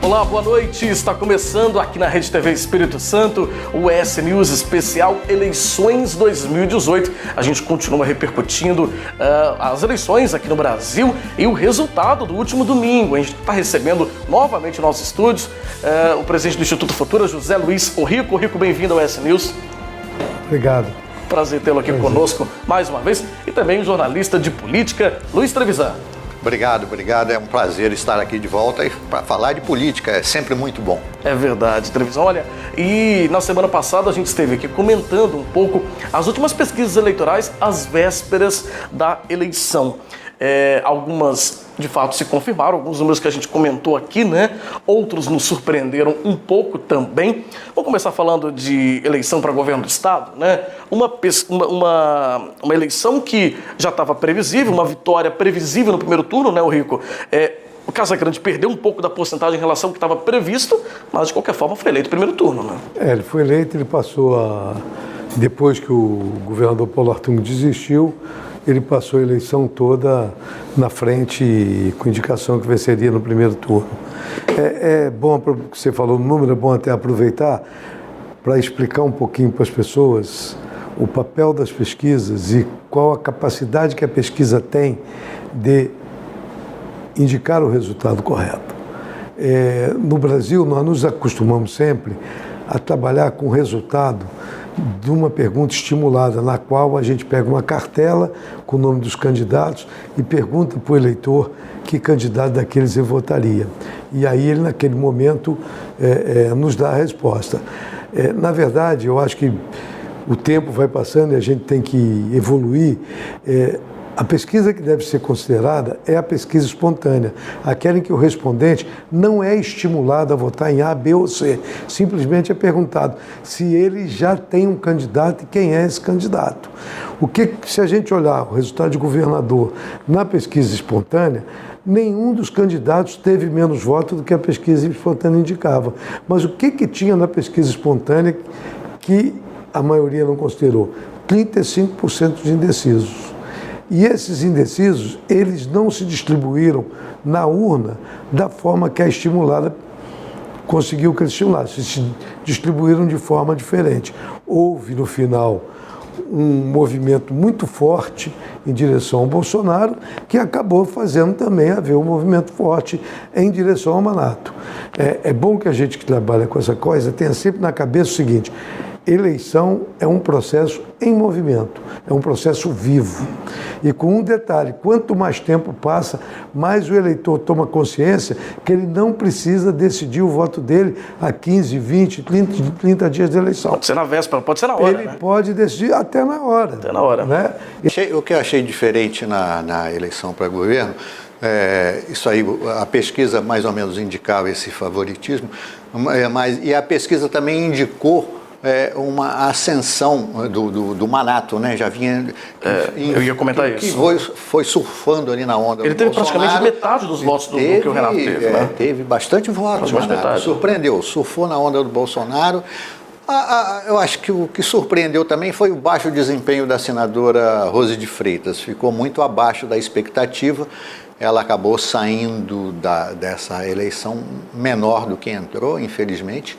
Olá, boa noite. Está começando aqui na Rede TV Espírito Santo o ES News especial Eleições 2018. A gente continua repercutindo as eleições aqui no Brasil e o resultado do último domingo. A gente está recebendo novamente nos nossos estúdios o presidente do Instituto Futura, José Luiz Orrico. Orrico, bem-vindo ao ES News. Obrigado. Prazer tê-lo aqui conosco mais uma vez. E também o jornalista de política, Luiz Trevisan. Obrigado. É um prazer estar aqui de volta e para falar de política, é sempre muito bom. É verdade, Trevisan. Olha, e na semana passada a gente esteve aqui comentando um pouco as últimas pesquisas eleitorais às vésperas da eleição. Algumas, de fato, se confirmaram, alguns números que a gente comentou aqui, né? Outros nos surpreenderam um pouco também. Vamos começar falando de eleição para governo do Estado, né? Uma eleição que já estava previsível, uma vitória previsível no primeiro turno, né, Orrico? O Casagrande perdeu um pouco da porcentagem em relação ao que estava previsto, mas de qualquer forma foi eleito no primeiro turno, né? Ele foi eleito, ele passou depois que o governador Paulo Artung desistiu, ele passou a eleição toda na frente com indicação que venceria no primeiro turno. É bom, porque você falou no número, é bom até aproveitar para explicar um pouquinho para as pessoas o papel das pesquisas e qual a capacidade que a pesquisa tem de indicar o resultado correto. No Brasil, nós nos acostumamos sempre a trabalhar com o resultado de uma pergunta estimulada, na qual a gente pega uma cartela com o nome dos candidatos e pergunta para o eleitor que candidato daqueles ele votaria. E aí ele, naquele momento, nos dá a resposta. Na verdade, eu acho que o tempo vai passando e a gente tem que evoluir. A pesquisa que deve ser considerada é a pesquisa espontânea, aquela em que o respondente não é estimulado a votar em A, B ou C. Simplesmente é perguntado se ele já tem um candidato e quem é esse candidato. Se a gente olhar o resultado de governador na pesquisa espontânea, nenhum dos candidatos teve menos votos do que a pesquisa espontânea indicava. Mas o que tinha na pesquisa espontânea que a maioria não considerou? 35% de indecisos. E esses indecisos, eles não se distribuíram na urna da forma que a estimulada conseguiu que eles estimulassem, se distribuíram de forma diferente. Houve, no final, um movimento muito forte em direção ao Bolsonaro, que acabou fazendo também haver um movimento forte em direção ao Manato. É bom que a gente que trabalha com essa coisa tenha sempre na cabeça o seguinte: eleição é um processo em movimento, é um processo vivo. E com um detalhe, quanto mais tempo passa, mais o eleitor toma consciência que ele não precisa decidir o voto dele a 15, 20, 30 dias de eleição. Pode ser na véspera, pode ser na hora, Ele pode decidir até na hora. Até na hora. Né? O que eu achei diferente na eleição para governo, isso aí, a pesquisa mais ou menos indicava esse favoritismo, e a pesquisa também indicou uma ascensão do Manato, né? Já vinha... eu ia comentar isso. Que foi surfando ali na onda. Ele teve praticamente metade dos votos do que o Renato teve, né? Teve bastante votos, Manato. Surpreendeu, surfou na onda do Bolsonaro. Eu acho que o que surpreendeu também foi o baixo desempenho da senadora Rose de Freitas. Ficou muito abaixo da expectativa. Ela acabou saindo dessa eleição menor do que entrou, infelizmente.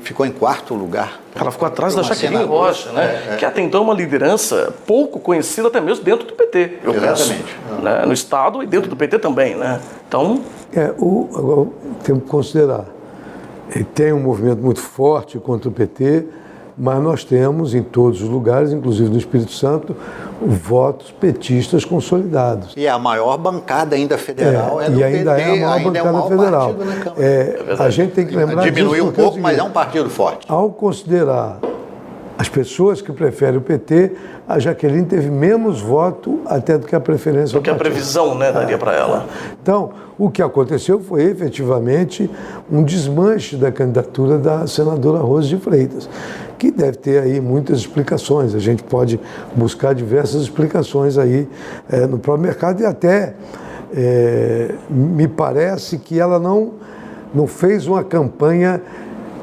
Ficou em quarto lugar. Ela ficou atrás da Jaqueline Rocha, né? Que até então é uma liderança pouco conhecida até mesmo dentro do PT, eu penso. Né? No Estado e dentro do PT também, né? Então... Agora temos que considerar. Ele tem um movimento muito forte contra o PT, mas nós temos em todos os lugares, inclusive no Espírito Santo, votos petistas consolidados. E a maior bancada ainda federal é do PT. E ainda é a maior bancada federal. A gente tem que lembrar disso. Diminuiu um pouco, mas é um partido forte. Ao considerar as pessoas que preferem o PT, a Jaqueline teve menos voto até do que a preferência do que a previsão, né, daria para ela. Então, o que aconteceu foi efetivamente um desmanche da candidatura da senadora Rose de Freitas, que deve ter aí muitas explicações. A gente pode buscar diversas explicações aí no próprio mercado e até me parece que ela não fez uma campanha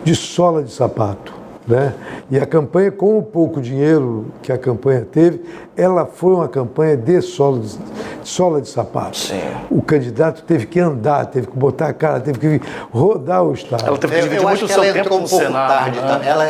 de sola de sapato. né? E a campanha, com o pouco dinheiro que a campanha teve, ela foi uma campanha de sola de sapato. Sim. O candidato teve que andar, teve que botar a cara, teve que rodar o estado. Ela teve que dividir muito o seu tempo no Senado.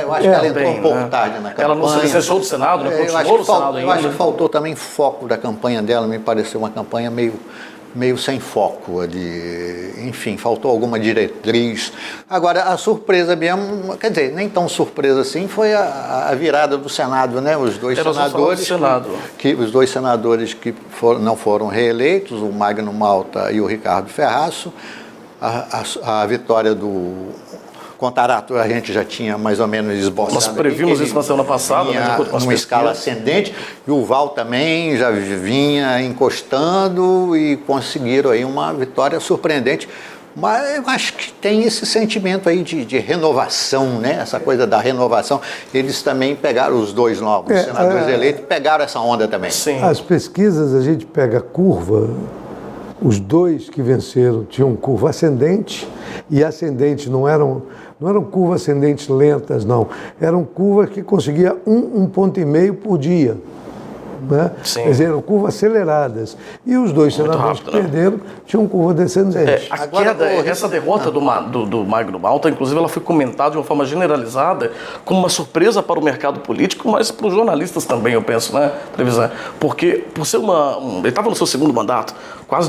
Eu acho que ela entrou um pouco tarde na campanha. Ela não se licenciou do Senado, né? Continuou no Senado ainda. Eu acho que faltou também foco da campanha dela, me pareceu uma campanha meio sem foco ali, enfim, faltou alguma diretriz. Agora, a surpresa mesmo, quer dizer, nem tão surpresa assim, foi a virada do Senado, né? Os dois senadores que não foram reeleitos, o Magno Malta e o Ricardo Ferraço, a vitória do Contarato a gente já tinha mais ou menos esboçado. Nós previmos isso na semana passada, numa escala ascendente, e o Val também já vinha encostando e conseguiram aí uma vitória surpreendente. Mas eu acho que tem esse sentimento aí de renovação, né? Essa coisa da renovação. Eles também pegaram, os dois novos senadores eleitos, pegaram essa onda também. Sim. As pesquisas, a gente pega a curva. Os dois que venceram tinham curva ascendente, e ascendente não eram curvas ascendentes lentas, não. Eram curvas que conseguiam um ponto e meio por dia. Né? Quer dizer, eram curvas aceleradas. E os dois senadores que perderam tinham curva descendente. Essa derrota do Magno Malta, inclusive, ela foi comentada de uma forma generalizada como uma surpresa para o mercado político, mas para os jornalistas também, eu penso, né, Trevisan? Porque, por ser ele estava no seu segundo mandato,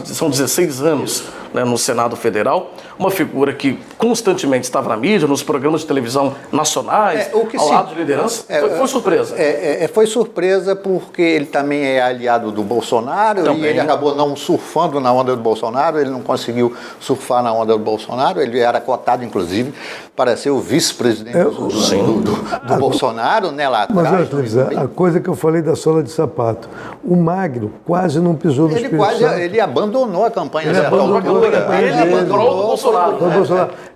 são 16 anos, né, no Senado Federal, uma figura que constantemente estava na mídia, nos programas de televisão nacionais, ao lado de liderança, foi surpresa. Foi surpresa porque ele também é aliado do Bolsonaro, e ele acabou não surfando na onda do Bolsonaro, ele não conseguiu surfar na onda do Bolsonaro, ele era cotado, inclusive, para ser o vice-presidente do Bolsonaro, né, lá atrás. Mas, a coisa que eu falei da sola de sapato, o Magno quase não pisou no Espírito Santo. Ele abandonou a campanha. Ele abandonou o Bolsonaro.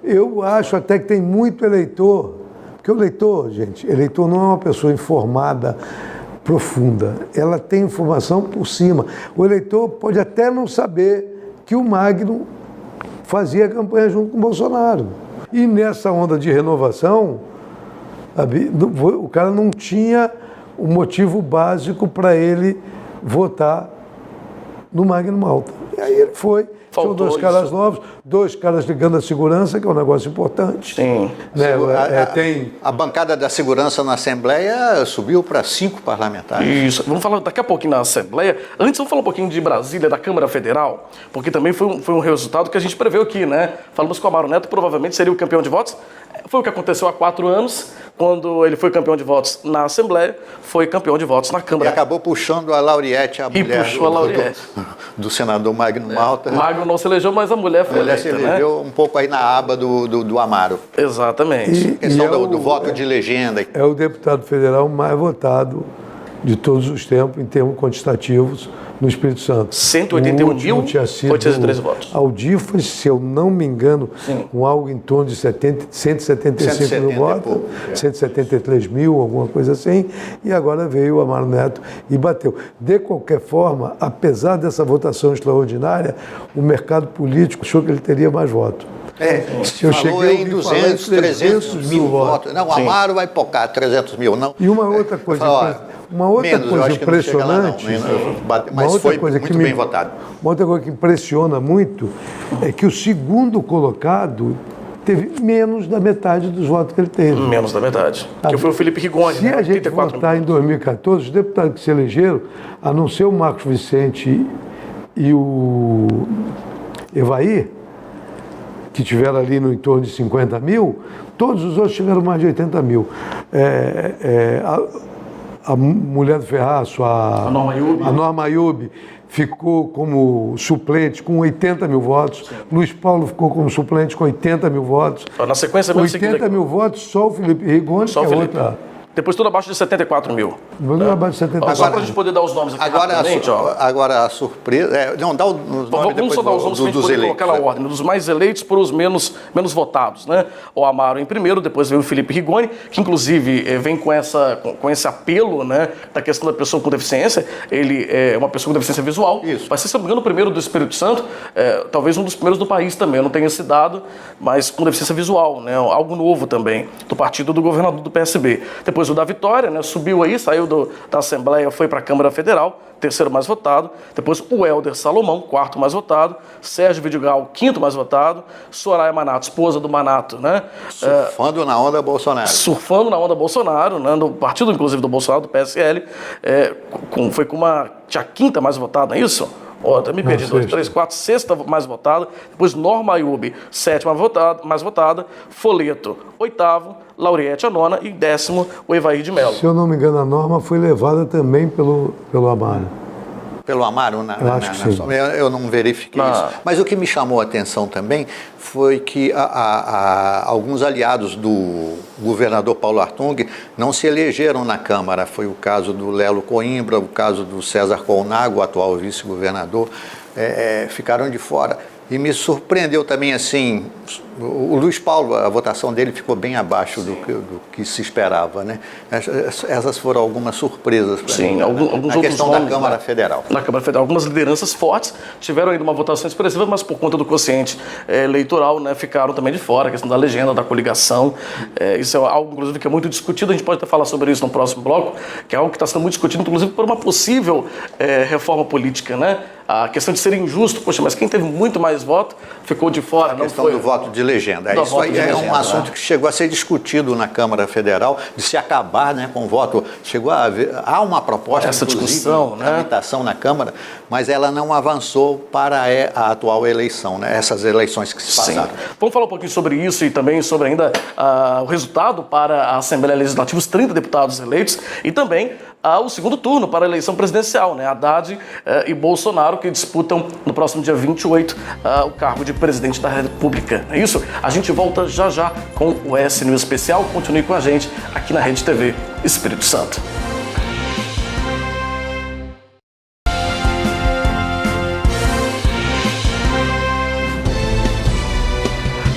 Eu acho até que tem muito eleitor, porque o eleitor, gente, eleitor não é uma pessoa informada, profunda, ela tem informação por cima. O eleitor pode até não saber que o Magno fazia campanha junto com o Bolsonaro. E nessa onda de renovação, o cara não tinha o motivo básico para ele votar no Magno Malta. E aí ele foi. São dois caras novos, dois caras ligando a segurança, que é um negócio importante. Sim. Né? A bancada da segurança na Assembleia subiu para 5 parlamentares. Isso. Vamos falar daqui a pouquinho na Assembleia. Antes, vamos falar um pouquinho de Brasília, da Câmara Federal, porque também foi um resultado que a gente preveu aqui, né? Falamos que o Amaro Neto provavelmente seria o campeão de votos. Foi o que aconteceu há 4 anos, quando ele foi campeão de votos na Assembleia, foi campeão de votos na Câmara. E acabou puxando a Lauriette, a mulher do senador Magno Malta. Magno não se elegeu, mas a mulher foi eleita, se elegeu, né? Um pouco aí na aba do Amaro. Exatamente. A questão do voto de legenda. É o deputado federal mais votado de todos os tempos, em termos quantitativos, no Espírito Santo. 181.813 votos. Aldifas, se eu não me engano, com algo em torno de 175 mil votos, 173 mil, alguma coisa assim, e agora veio o Amaro Neto e bateu. De qualquer forma, apesar dessa votação extraordinária, o mercado político achou que ele teria mais votos. Eu cheguei em 200, 300 mil votos. Não, o Amaro vai pocar 300 mil, não. E uma outra coisa... Uma outra coisa impressionante, mas foi muito bem votado. Uma outra coisa que impressiona muito é que o segundo colocado teve menos da metade dos votos que ele teve. Menos da metade. Que foi o Felipe Rigoni. Se a gente votar em 2014, os deputados que se elegeram, a não ser o Marcos Vicente e o Evair, que tiveram ali no entorno de 50 mil, todos os outros tiveram mais de 80 mil. A mulher do Ferraço, a Norma Ayub, ficou como suplente com 80 mil votos. Sim. Luiz Paulo ficou como suplente com 80 mil votos. Na sequência mesmo 80 mil votos, só o Felipe Rigoni, Depois tudo abaixo de 74 mil. Abaixo de 74 Só para a gente poder dar os nomes aqui rapidamente. Agora a surpresa... não, dá os nomes Vamos só dar os nomes para a gente poder colocar na ordem. Dos mais eleitos para os menos votados, né? O Amaro em primeiro, depois veio o Felipe Rigoni, que inclusive vem com esse apelo, né, da questão da pessoa com deficiência. Ele é uma pessoa com deficiência visual. Isso. Vai ser, se não me engano, o primeiro do Espírito Santo, talvez um dos primeiros do país também. Eu não tenho esse dado, mas com deficiência visual, né? Algo novo também, do partido do governador do PSB. Depois o da Vitória, né? Subiu aí, saiu da Assembleia, foi para a Câmara Federal, terceiro mais votado. Depois o Helder Salomão, quarto mais votado. Sérgio Vidigal, quinto mais votado. Soraya Manato, esposa do Manato, né? Surfando na onda Bolsonaro. Surfando na onda Bolsonaro, né? No partido, inclusive, do Bolsonaro, do PSL. Foi com tinha quinta mais votada, não é isso? Me perdi, 2, 3, 4, sexta mais votada, depois Norma Ayub, sétima mais votada, Foleto, oitavo, Lauriette, a nona, e décimo, o Evair de Mello. Se eu não me engano, a Norma foi levada também pelo Amaro. Pelo Amaro? Eu não verifiquei isso. Mas o que me chamou a atenção também foi que alguns aliados do governador Paulo Artung não se elegeram na Câmara. Foi o caso do Lelo Coimbra, o caso do César Colnago, o atual vice-governador, ficaram de fora. E me surpreendeu também, assim, o Luiz Paulo, a votação dele ficou bem abaixo do que se esperava, né? Essas foram algumas surpresas para mim. Alguns na questão nomes, da Câmara Federal. Na Câmara Federal, algumas lideranças fortes tiveram ainda uma votação expressiva, mas por conta do quociente eleitoral, né, ficaram também de fora, a questão da legenda, da coligação. Isso é algo, inclusive, que é muito discutido, a gente pode até falar sobre isso no próximo bloco, que é algo que está sendo muito discutido, inclusive, por uma possível reforma política, né? A questão de ser injusto, poxa, mas quem teve muito mais voto ficou de fora. A questão do voto de legenda. Isso aí é um assunto que chegou a ser discutido na Câmara Federal, de se acabar, né, com o voto. Chegou a haver, há uma proposta, essa discussão, de tramitação na Câmara, mas ela não avançou para a atual eleição, né, essas eleições que se passaram. Sim. Vamos falar um pouquinho sobre isso e também sobre ainda o resultado para a Assembleia Legislativa, os 30 deputados eleitos, e também o segundo turno para a eleição presidencial, né? Haddad e Bolsonaro, que disputam no próximo dia 28 o cargo de presidente da República. É isso? A gente volta já já com o ES News Especial. Continue com a gente aqui na Rede TV Espírito Santo.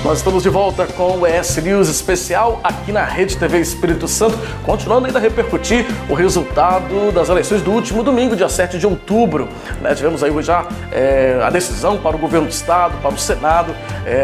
Nós estamos de volta com o ES News Especial aqui na Rede TV Espírito Santo, continuando ainda a repercutir o resultado das eleições do último domingo, dia 7 de outubro. Tivemos aí já a decisão para o governo do Estado, para o Senado,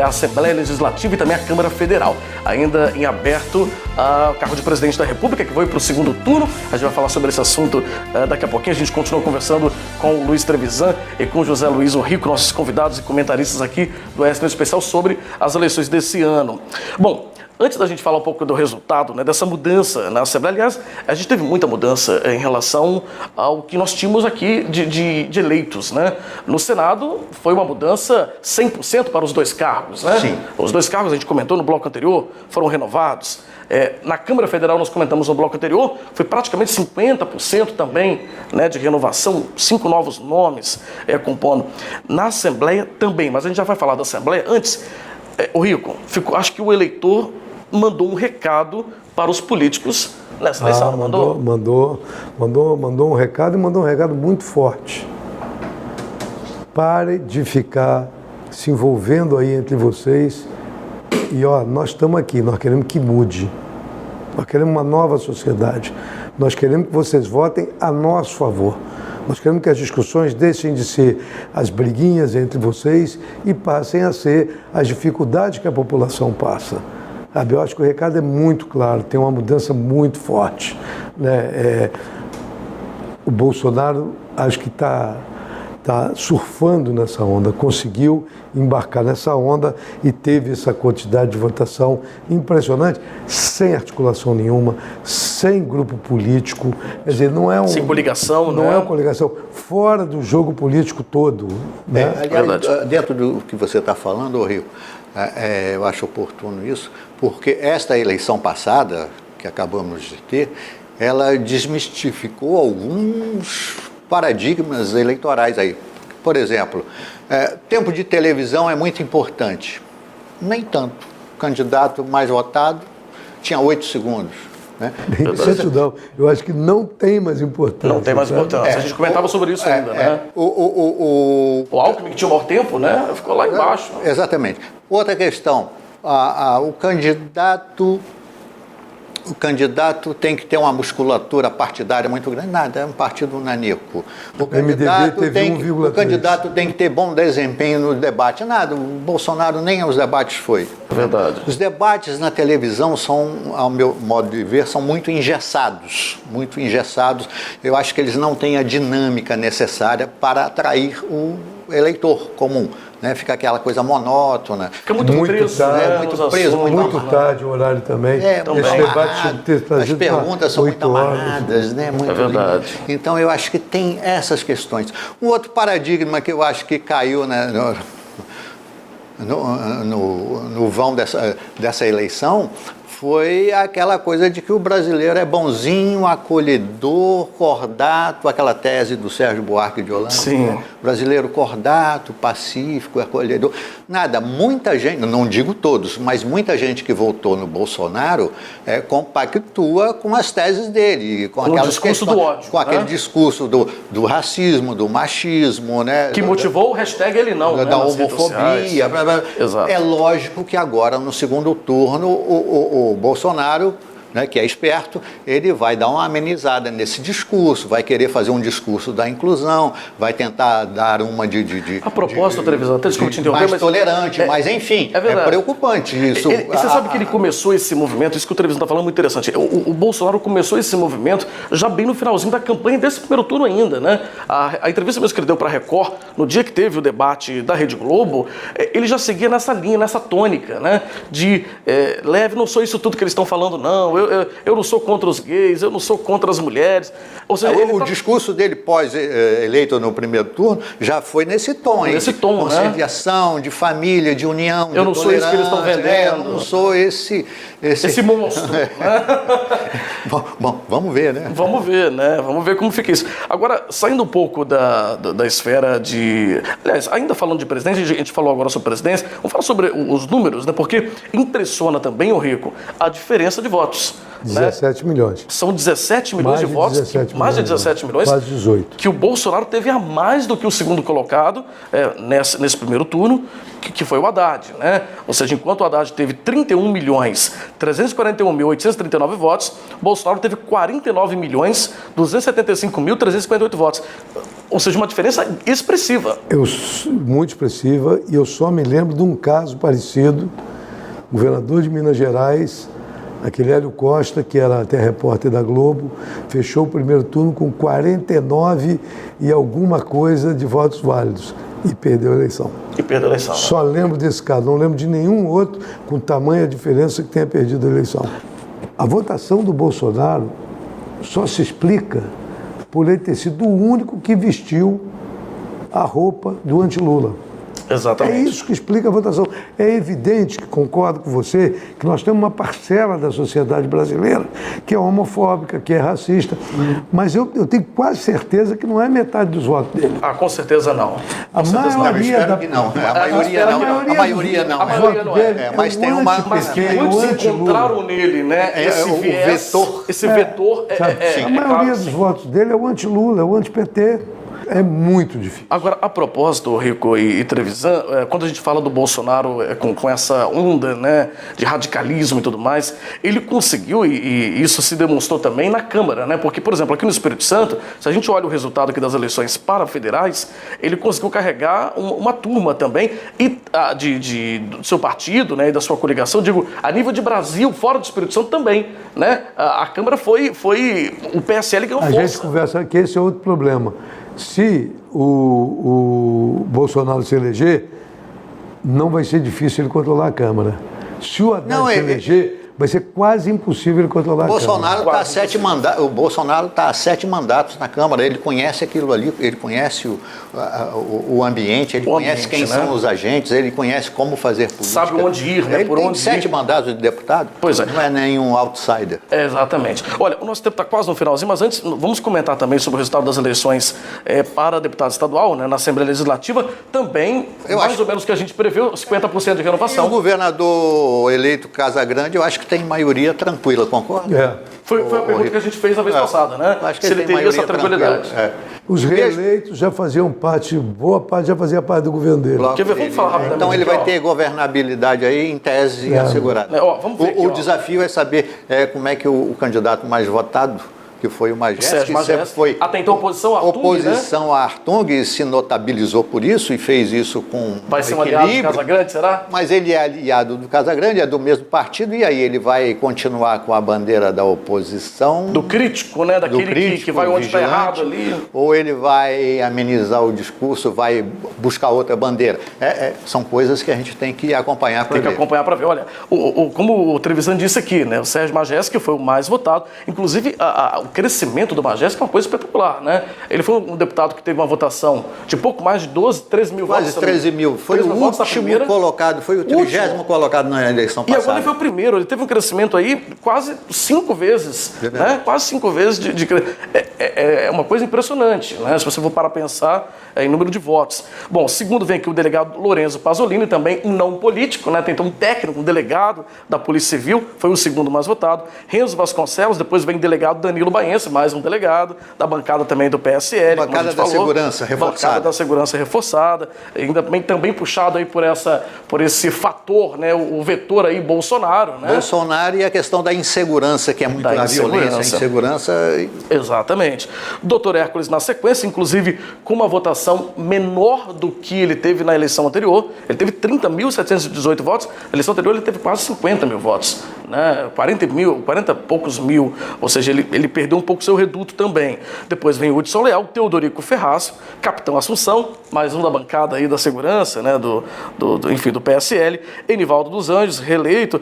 a Assembleia Legislativa e também a Câmara Federal. Ainda em aberto o cargo de presidente da República, que foi para o segundo turno. A gente vai falar sobre esse assunto daqui a pouquinho. A gente continua conversando com o Luiz Trevisan e com o José Luiz Rico, nossos convidados e comentaristas aqui do ES News Especial, sobre as eleições desse ano. Bom, antes da gente falar um pouco do resultado, né, dessa mudança na Assembleia, aliás, a gente teve muita mudança em relação ao que nós tínhamos aqui de eleitos, né? No Senado foi uma mudança 100% para os dois cargos, né? Sim. Os dois cargos, a gente comentou no bloco anterior, foram renovados. Na Câmara Federal, nós comentamos no bloco anterior, foi praticamente 50% também, né, de renovação, 5 novos nomes compondo. Na Assembleia também, mas a gente já vai falar da Assembleia. Antes, o Rico, acho que o eleitor mandou um recado para os políticos nessa eleição, mandou um recado, e mandou um recado muito forte. Pare de ficar se envolvendo aí entre vocês e, nós estamos aqui, nós queremos que mude. Nós queremos uma nova sociedade. Nós queremos que vocês votem a nosso favor. Nós queremos que as discussões deixem de ser as briguinhas entre vocês e passem a ser as dificuldades que a população passa. Eu acho que o recado é muito claro, tem uma mudança muito forte, né? O Bolsonaro, acho que está surfando nessa onda, conseguiu embarcar nessa onda e teve essa quantidade de votação impressionante, sem articulação nenhuma, sem grupo político, quer dizer, não é sem coligação, não é uma coligação, fora do jogo político todo, né? Aliás, dentro do que você está falando, Rio, eu acho oportuno isso, porque esta eleição passada, que acabamos de ter, ela desmistificou alguns paradigmas eleitorais aí. Por exemplo, tempo de televisão é muito importante. Nem tanto. O candidato mais votado tinha 8 segundos. né? Isso não. Eu acho que não tem mais importância. Não tem mais importância. A gente comentava sobre isso ainda, né? O Alckmin, que tinha o maior tempo, né? Ficou lá embaixo. Exatamente. Outra questão, o candidato tem que ter uma musculatura partidária muito grande. Nada, é um partido naneco. O candidato tem que ter bom desempenho no debate. Nada, o Bolsonaro nem aos debates foi. Verdade. Os debates na televisão são, ao meu modo de ver, são muito engessados. Muito engessados. Eu acho que eles não têm a dinâmica necessária para atrair o eleitor comum. Né? Fica aquela coisa monótona. Fica muito preso, tarde, né? Muito preso, muito tarde o horário também. Esse debate tinha que ter trazido as perguntas são muito 8 horas. amarradas, né? Muito verdade. lindo. Então eu acho que tem essas questões. Um outro paradigma que eu acho que caiu, né, no vão dessa eleição foi aquela coisa de que o brasileiro é bonzinho, acolhedor, cordato, aquela tese do Sérgio Buarque de Holanda. Sim. Brasileiro cordato, pacífico, acolhedor. Nada, muita gente, não digo todos, mas muita gente que votou no Bolsonaro compactua com as teses dele. Com o discurso do ódio. Com aquele discurso do racismo, do machismo, né? Que motivou o hashtag ele não, da homofobia. Exato. É lógico que agora, no segundo turno, o Bolsonaro, né, que é esperto, ele vai dar uma amenizada nesse discurso, vai querer fazer um discurso da inclusão, vai tentar dar uma A propósito, televisão, até desculpa te interromper, mais tolerante, mas enfim, é preocupante isso. Você sabe que ele começou esse movimento, isso que o televisão está falando é muito interessante. O Bolsonaro começou esse movimento já bem no finalzinho da campanha desse primeiro turno ainda, né? A entrevista mesmo que ele deu para a Record, no dia que teve o debate da Rede Globo, ele já seguia nessa linha, nessa tônica, né? De leve, não sou isso tudo que eles estão falando, não. Eu não sou contra os gays, eu não sou contra as mulheres. Ou seja, o discurso dele pós-eleito no primeiro turno já foi nesse tom. Nesse tom, conciliação, de família, de união, eu não sou isso que eles estão vendendo. Eu não sou esse monstro. Bom, vamos ver, né? Vamos ver, né? Vamos ver como fica isso. Agora, saindo um pouco da esfera de... Aliás, ainda falando de presidente, a gente falou agora sobre presidência, vamos falar sobre os números, né? Porque impressiona também, Rico, a diferença de votos. 17 milhões. São 17 milhões de votos. Mais de 17 milhões. Quase 18. Que o Bolsonaro teve a mais do que o segundo colocado nesse primeiro turno, que foi o Haddad, né? Ou seja, enquanto o Haddad teve 31.341.839 votos, Bolsonaro teve 49.275.358 votos. Ou seja, uma diferença expressiva. Muito expressiva, e eu só me lembro de um caso parecido. Governador de Minas Gerais, aquele Hélio Costa, que era até repórter da Globo, fechou o primeiro turno com 49 e alguma coisa de votos válidos e perdeu a eleição. Só lembro desse caso, não lembro de nenhum outro com tamanha diferença que tenha perdido a eleição. A votação do Bolsonaro só se explica por ele ter sido o único que vestiu a roupa do anti-Lula. Exatamente. É isso que explica a votação. É evidente, que concordo com você, que nós temos uma parcela da sociedade brasileira que é homofóbica, que é racista. Mas eu tenho quase certeza que não é metade dos votos dele. Com certeza não. A maioria da... não. A maioria não. Mas tem uma... Muitos encontraram nele, né? Esse vetor. A maioria dos votos dele é o anti-Lula, é o anti-PT. É muito difícil. Agora, a propósito, Rico e Trevisan, quando a gente fala do Bolsonaro com essa onda, né, de radicalismo e tudo mais, ele conseguiu, e isso se demonstrou também na Câmara, né? Porque, por exemplo, aqui no Espírito Santo, se a gente olha o resultado aqui das eleições para federais, ele conseguiu carregar uma turma também do seu partido, né, e da sua coligação, digo, a nível de Brasil, fora do Espírito Santo também, né? A Câmara foi o PSL que ganhou força. A gente conversa que esse é outro problema. Se o Bolsonaro se eleger, não vai ser difícil ele controlar a Câmara. Se o Haddad se eleger, vai ser quase impossível ele controlar a Câmara. O Bolsonaro está a 7 mandatos na Câmara, ele conhece aquilo ali, ele conhece o ambiente, ele conhece quem são os agentes, ele conhece como fazer política. Sabe onde ir, né? Ele tem 7 mandatos de deputado, não é nenhum outsider. Exatamente. Olha, o nosso tempo está quase no finalzinho, mas antes vamos comentar também sobre o resultado das eleições para deputado estadual, né, na Assembleia Legislativa, também, mais ou menos que a gente preveu, 50% de renovação. E o governador eleito Casagrande, eu acho que tem maioria tranquila, concorda? Foi a pergunta que a gente fez na vez passada, né? Acho que se ele teria essa tranquilidade. Os reeleitos já faziam parte, boa parte já fazia parte do governo dele. Vamos falar rapidamente. Então ele vai ter governabilidade aí, em tese, assegurada. Vamos ver aqui, o desafio é saber como é que o candidato mais votado, que foi o Majeste, que sempre foi até então oposição a Artung, oposição a Artung, se notabilizou por isso e fez isso com vai ser um aliado do Casagrande, será? Mas ele é aliado do Casagrande, é do mesmo partido, e aí ele vai continuar com a bandeira da oposição. Do crítico, né? Daquele que vai onde está errado ali. Ou ele vai amenizar o discurso, vai buscar outra bandeira. São coisas que a gente tem que acompanhar para ver. Tem que acompanhar para ver. Olha, como o Trevisan disse aqui, né? O Sérgio Majeste, que foi o mais votado, inclusive o crescimento do Majeste é uma coisa espetacular, né? Ele foi um deputado que teve uma votação de pouco mais de 13 mil votos. Quase 13 mil. Foi o último colocado, foi o 30º colocado na eleição passada. E agora ele foi o primeiro, ele teve um crescimento aí quase 5 vezes, né? Quase 5 vezes é uma coisa impressionante, né? Se você for para pensar em número de votos. Bom, segundo vem aqui o delegado Lorenzo Pasolini, também um não político, né? Tem então um técnico, um delegado da Polícia Civil, foi o segundo mais votado. Renzo Vasconcelos, depois vem o delegado Danilo Baense, mais um delegado, da bancada também do PSL. Bancada da segurança reforçada. Bancada da segurança reforçada, ainda também puxado aí por esse fator, né? O vetor aí Bolsonaro, né? Bolsonaro e a questão da insegurança, que é muito a violência, a insegurança. Exatamente. Doutor Hércules na sequência, inclusive com uma votação menor do que ele teve na eleição anterior. Ele teve 30.718 votos, na eleição anterior ele teve quase 50 mil votos, né? 40 e poucos mil, ou seja, ele perdeu um pouco seu reduto também. Depois vem o Hudson Leal, Teodorico Ferraz, Capitão Assunção, mais um da bancada aí da segurança, né? Enfim, do PSL, Enivaldo dos Anjos, reeleito,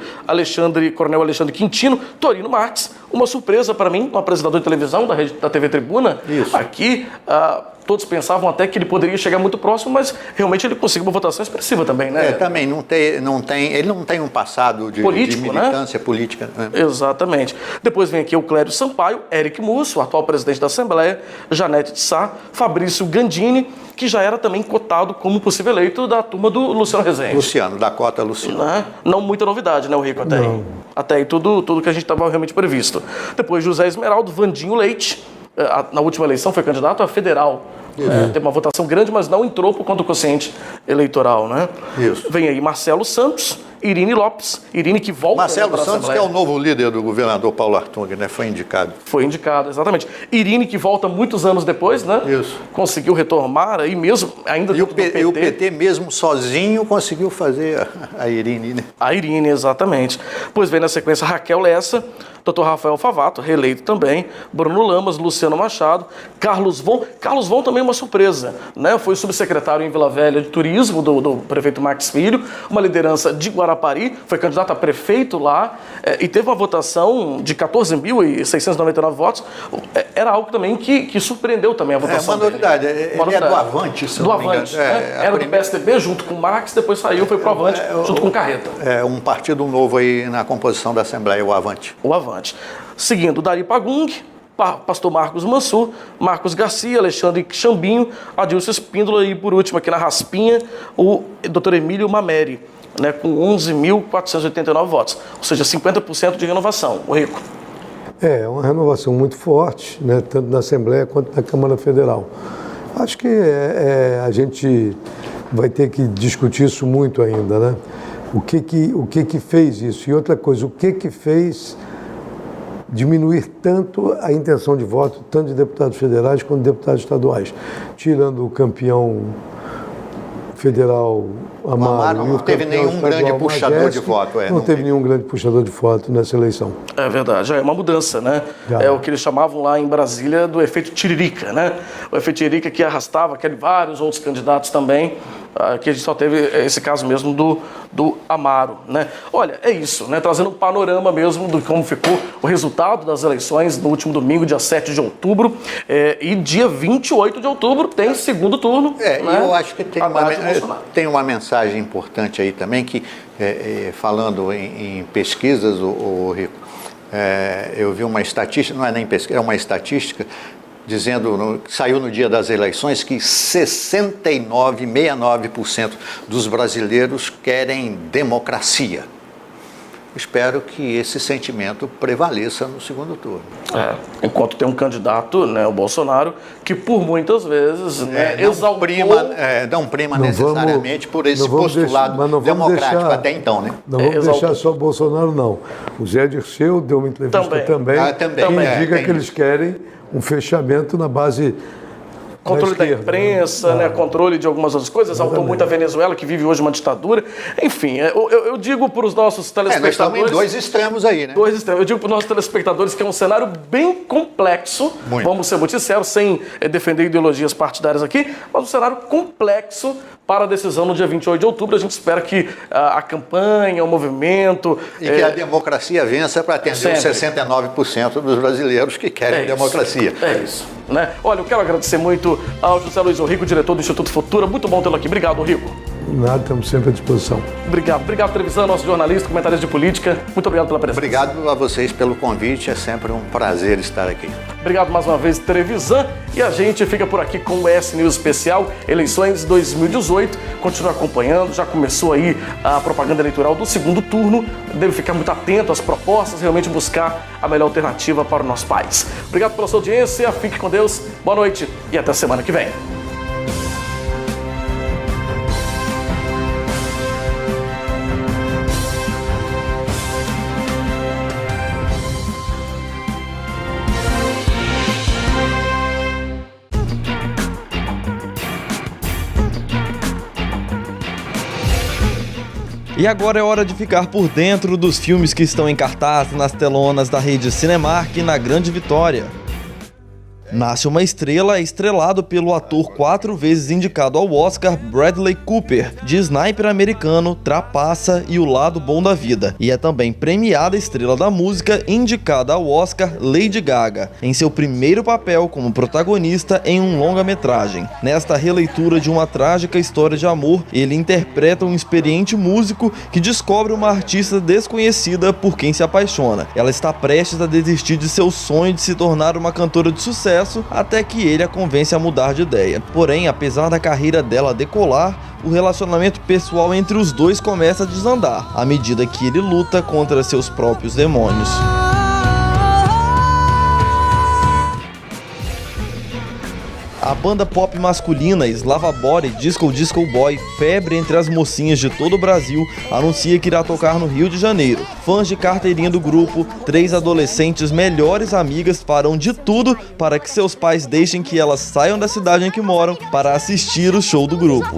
Coronel Alexandre Quintino, Torino Marques, uma surpresa para mim, um apresentador de televisão da TV Tribuna. Isso. Aqui, todos pensavam até que ele poderia chegar muito próximo, mas realmente ele conseguiu uma votação expressiva também, né? Também ele não tem um passado de militância, né? Política. Né? Exatamente. Depois vem aqui o Clério Sampaio, Eric Musso, atual presidente da Assembleia, Janete de Sá, Fabrício Gandini, que já era também cotado como possível eleito da turma do Luciano Rezende. Da cota Luciano. Não muita novidade, né, o Rico? Até aí tudo que a gente estava realmente previsto. Depois José Esmeraldo, Vandinho Leite, na última eleição foi candidato a federal. Teve uma votação grande, mas não entrou por conta do quociente eleitoral, né? Isso. Vem aí Marcelo Santos, Irine Lopes, Irine que volta... Marcelo Santos, que é o novo líder do governador Paulo Artung, né? Foi indicado. Foi indicado, exatamente. Irine que volta muitos anos depois, né? Isso. Conseguiu retomar aí mesmo, ainda e o PT mesmo sozinho conseguiu fazer a Irine, né? A Irine, exatamente. Pois vem na sequência Raquel Lessa, Dr. Rafael Favato, reeleito também, Bruno Lamas, Luciano Machado, Carlos Von. Carlos Von também é uma surpresa, né? Foi subsecretário em Vila Velha de Turismo do prefeito Max Filho, uma liderança de Guarapari, foi candidato a prefeito lá e teve uma votação de 14.699 votos. Era algo também que surpreendeu também a votação. Uma novidade. Ele é do Avante, se do Avante, né? Era do PSDB junto com o Max, depois saiu, foi pro Avante junto com o Carreta. Um partido novo aí na composição da Assembleia, o Avante. O Avante. Seguindo, Dari Pagung, Pastor Marcos Mansur, Marcos Garcia, Alexandre Chambinho, Adilson Espíndola e, por último, aqui na raspinha, o Dr. Emílio Mameri, né, com 11.489 votos, ou seja, 50% de renovação. O Rico. Uma renovação muito forte, né, tanto na Assembleia quanto na Câmara Federal. Acho que a gente vai ter que discutir isso muito ainda, né? O que fez isso? E outra coisa, o que fez diminuir tanto a intenção de voto, tanto de deputados federais quanto de deputados estaduais, tirando o campeão federal Amaro. Não teve nenhum grande puxador de voto. Não teve nenhum grande puxador de voto nessa eleição. É verdade, já é uma mudança, né? É o que eles chamavam lá em Brasília do efeito tiririca, né? O efeito tiririca que arrastava vários outros candidatos também, que a gente só teve esse caso mesmo do Amaro, né? Olha, é isso, né? Trazendo um panorama mesmo de como ficou o resultado das eleições no último domingo, dia 7 de outubro, e dia 28 de outubro tem segundo turno. Né? Eu acho que tem uma mensagem importante aí também, que falando em pesquisas, o Rico, eu vi uma estatística, não é nem pesquisa, é uma estatística, dizendo, saiu no dia das eleições, que 69% dos brasileiros querem democracia. espero que esse sentimento prevaleça no segundo turno. Enquanto tem um candidato, né, o Bolsonaro, que por muitas vezes não prima necessariamente por esse postulado democrático até então, né? Não vamos deixar só o Bolsonaro, não. O Zé Dirceu deu uma entrevista também que diga que eles querem um fechamento na base controle da imprensa, né, controle de algumas outras coisas, exaltou muito a Venezuela, que vive hoje uma ditadura. Enfim, eu digo para os nossos telespectadores... nós estamos em dois extremos aí, né? Dois extremos. Eu digo para os nossos telespectadores que é um cenário bem complexo, vamos ser muito sinceros, sem defender ideologias partidárias aqui, mas um cenário complexo para a decisão no dia 28 de outubro. A gente espera que a campanha, o movimento... E que a democracia vença para atender os 69% dos brasileiros que querem democracia. É isso. Né? Olha, eu quero agradecer muito ao José Luiz Orrico, diretor do Instituto Futura. Muito bom tê-lo aqui. Obrigado, Orrico. Nada, estamos sempre à disposição. Obrigado, Trevisan, nosso jornalista, comentarista de política. Muito obrigado pela presença. Obrigado a vocês pelo convite, é sempre um prazer estar aqui. Obrigado mais uma vez, Trevisan. E a gente fica por aqui com o S-News Especial, eleições 2018. Continua acompanhando, já começou aí a propaganda eleitoral do segundo turno. Deve ficar muito atento às propostas, realmente buscar a melhor alternativa para o nosso país. Obrigado pela sua audiência, fique com Deus, boa noite e até semana que vem. E agora é hora de ficar por dentro dos filmes que estão em cartaz nas telonas da rede Cinemark na Grande Vitória. Nasce uma Estrela é estrelado pelo ator 4 vezes indicado ao Oscar Bradley Cooper, de Sniper Americano, Trapaça e O Lado Bom da Vida, e é também premiada estrela da música indicada ao Oscar Lady Gaga, em seu primeiro papel como protagonista em um longa-metragem. Nesta releitura de uma trágica história de amor, ele interpreta um experiente músico que descobre uma artista desconhecida por quem se apaixona. Ela está prestes a desistir de seu sonho de se tornar uma cantora de sucesso, até que ele a convence a mudar de ideia. Porém, apesar da carreira dela decolar, o relacionamento pessoal entre os dois começa a desandar, à medida que ele luta contra seus próprios demônios. A banda pop masculina Slava Body Disco Disco Boy, febre entre as mocinhas de todo o Brasil, anuncia que irá tocar no Rio de Janeiro. Fãs de carteirinha do grupo, 3 adolescentes melhores amigas farão de tudo para que seus pais deixem que elas saiam da cidade em que moram para assistir o show do grupo.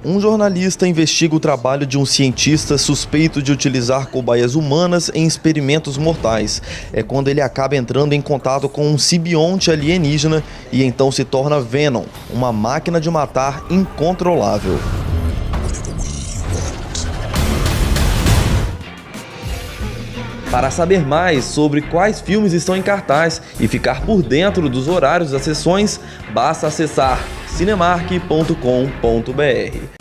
Um jornalista investiga o trabalho de um cientista suspeito de utilizar cobaias humanas em experimentos mortais. É quando ele acaba entrando em contato com um simbionte alienígena e então se torna Venom, uma máquina de matar incontrolável. Para saber mais sobre quais filmes estão em cartaz e ficar por dentro dos horários das sessões, basta acessar cinemark.com.br.